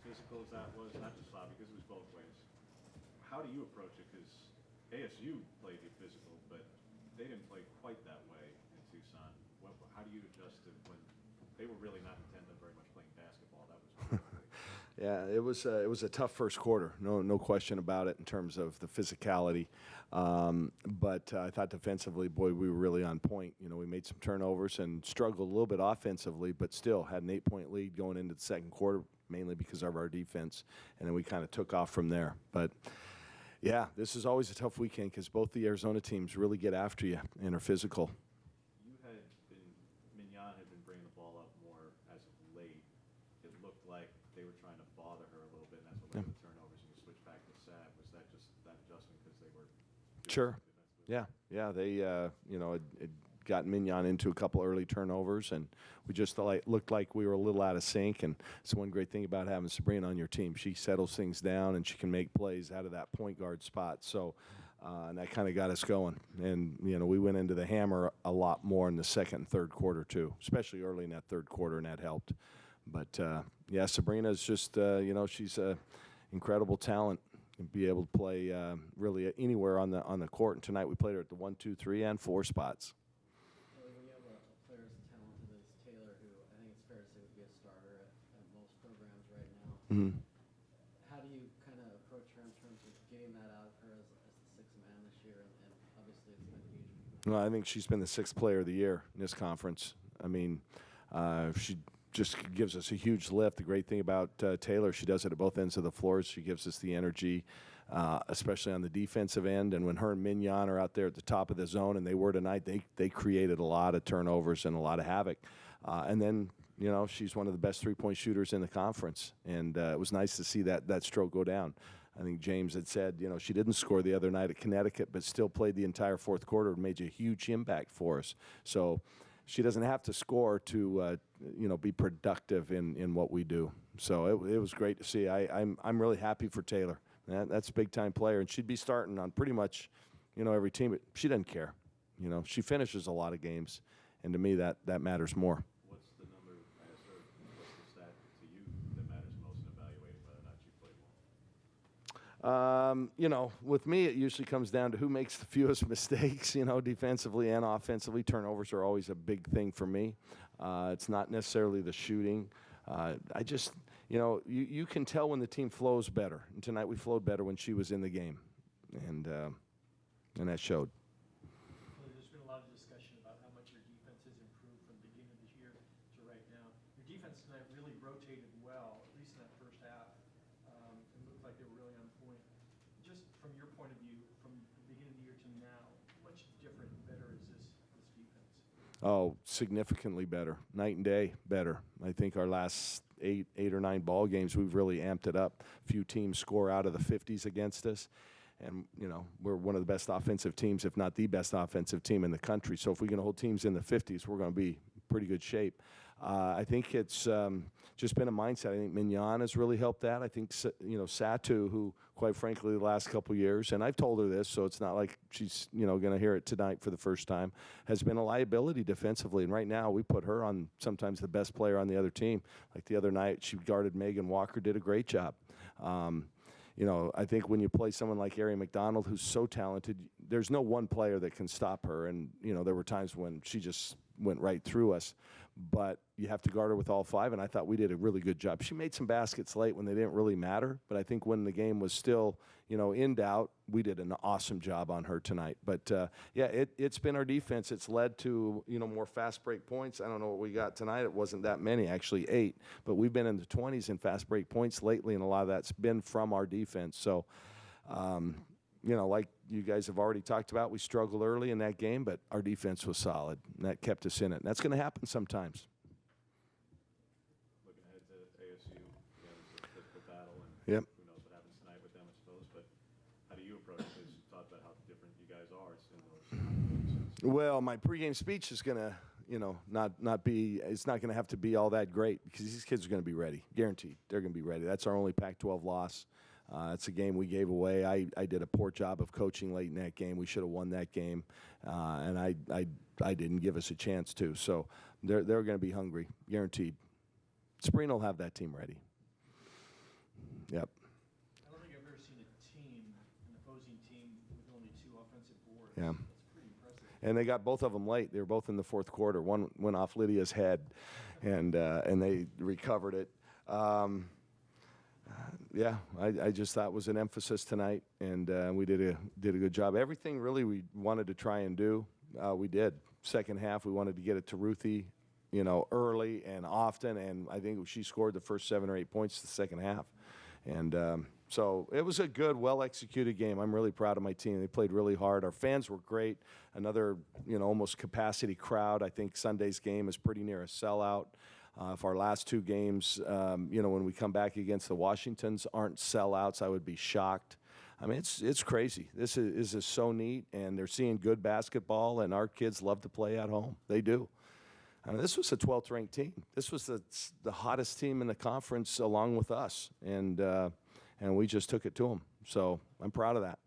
physical as that was, not just Bob, because it was both ways. How do you approach it? Because ASU played you physical, but they didn't play quite that way in Tucson. How do you adjust to when they were really not intended on very much playing basketball? That was Yeah, it was a tough first quarter, no question about it in terms of the physicality. But I thought defensively, boy, we were really on point. You know, we made some turnovers and struggled a little bit offensively, but still had an 8-point lead going into the second quarter, mainly because of our defense, and then we kind of took off from there. But yeah, this is always a tough weekend because both the Arizona teams really get after you and are physical. Mignon had been bringing the ball up more as of late. It looked like they were trying to bother her a little bit, and that's what led to the turnovers. And you switched back to Sav. Was that just that adjustment because they were Sure. Yeah. They, it got Mignon into a couple early turnovers, and we just looked like we were a little out of sync. And it's one great thing about having Sabrina on your team. She settles things down, and she can make plays out of that point guard spot. So, and that kind of got us going. And, we went into the hammer a lot more in the second and third quarter, too, especially early in that third quarter, and that helped. But, yeah, Sabrina's just, she's an incredible talent. And be able to play really anywhere on the court. And tonight we played her at the 1, 2, 3, and 4 spots. When you have a player as talented as Taylor, who I think it's fair to say would be a starter at most programs right now, Mm-hmm. how do you kind of approach her in terms of getting that out of her as the sixth man this year? And obviously it's been huge. Well, I think she's been the 6th player of the year in this conference. I mean, she just gives us a huge lift. The great thing about Taylor, she does it at both ends of the floor. She gives us the energy, especially on the defensive end. And when her and Mignon are out there at the top of the zone, and they were tonight, they created a lot of turnovers and a lot of havoc. And then, she's one of the best three-point shooters in the conference. And it was nice to see that stroke go down. I think James had said, she didn't score the other night at Connecticut, but still played the entire fourth quarter and made a huge impact for us. So she doesn't have to score to, be productive in what we do. So it was great to see. I'm really happy for Taylor. That's a big-time player, and she'd be starting on pretty much, every team. But she doesn't care. She finishes a lot of games, and to me that matters more. What's the number, what's the stat to you that matters most in evaluating whether or not you played well? With me, it usually comes down to who makes the fewest mistakes, defensively and offensively. Turnovers are always a big thing for me. It's not necessarily the shooting. I just, you can tell when the team flows better. And tonight we flowed better when she was in the game. And that showed. Well, there's been a lot of discussion about how much your defense has improved from the beginning of this year to right now. Your defense tonight really rotated well, at least in that first half. It looked like they were really on point. Just from your point of view, from the beginning of the year to now, much different and better is this defense? Oh, significantly better. Night and day better. I think our last eight or nine ball games, we've really amped it up. Few teams score out of the 50s against us. And, we're one of the best offensive teams, if not the best offensive team in the country. So if we can hold teams in the 50s, we're going to be in pretty good shape. I think it's just been a mindset. I think Mignon has really helped that. I think, Satu, who, quite frankly, the last couple of years, and I've told her this, so it's not like she's, going to hear it tonight for the first time, has been a liability defensively. And right now we put her on sometimes the best player on the other team. Like the other night, she guarded Megan Walker, did a great job. I think when you play someone like Ari McDonald, who's so talented, there's no one player that can stop her. And, there were times when she just went right through us. But you have to guard her with all 5, and I thought we did a really good job. She made some baskets late when they didn't really matter, but I think when the game was still, in doubt, we did an awesome job on her tonight. But, it's been our defense. It's led to, more fast break points. I don't know what we got tonight. It wasn't that many, actually 8. But we've been in the 20s in fast break points lately, and a lot of that's been from our defense. So, like you guys have already talked about, we struggled early in that game, but our defense was solid, and that kept us in it. And that's going to happen sometimes. Looking ahead to ASU, it's a physical battle, and Yep. who knows what happens tonight with them, I suppose. But how do you approach it? Because you talked about how different you guys are in those. Well, my pregame speech is going to, not be, it's not going to have to be all that great because these kids are going to be ready. Guaranteed. They're going to be ready. That's our only Pac-12 loss. It's a game we gave away. I did a poor job of coaching late in that game. We should have won that game, and I didn't give us a chance to. So they're going to be hungry, guaranteed. Sabrina will have that team ready. Yep. I don't think I've ever seen an opposing team with only 2 offensive boards. Yeah. That's pretty impressive. And they got both of them late. They were both in the fourth quarter. One went off Lydia's head, and they recovered it. Yeah, I just thought it was an emphasis tonight, and we did a good job. Everything really we wanted to try and do, we did. Second half, we wanted to get it to Ruthie, early and often, and I think she scored the first 7 or 8 points the second half. And so it was a good, well-executed game. I'm really proud of my team. They played really hard. Our fans were great. Another, almost capacity crowd. I think Sunday's game is pretty near a sellout. If our last 2 games, when we come back against the Washingtons aren't sellouts, I would be shocked. I mean, it's crazy. This is so neat, and they're seeing good basketball, and our kids love to play at home. They do. I mean, this was a 12th ranked team. This was the hottest team in the conference along with us, and we just took it to them. So I'm proud of that.